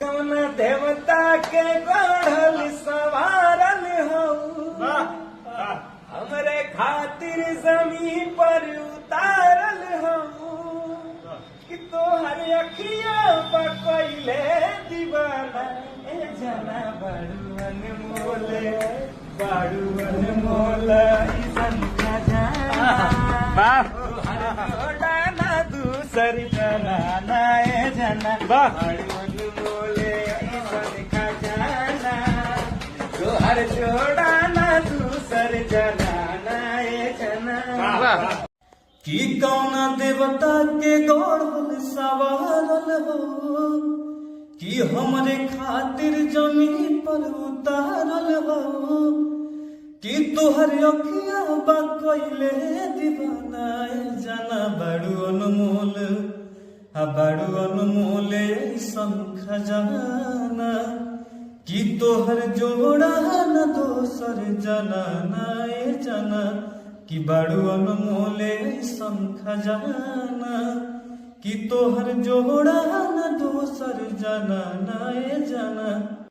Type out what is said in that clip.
कौन देवता के गढ़ल सवारल हो हमरे खातिर जमीन पर उतारल हो कि तोहर अखिया पकैले दीवाना ए जना बड़ुअन मोल ईसन का जाना ना दूसर जना ना ए जना बड़ुअन मोले ईसन का जाना तोहर जोड़ा ना दूसर जना ना ए जना कि कौन देवता के गढ़ल सवारल हो कि हमरे खातिर जमीन पर उतारल हो कि तोहर अखिया बकैले दीवाना जाना बड़ू अनमोल ऐसन खजाना कि तोहर जोड़ा न दोसर जनाना जाना कि बड़ू अनमोल ऐसन खजाना कि तोहर जोड़ा न दोसर जनाना जाना।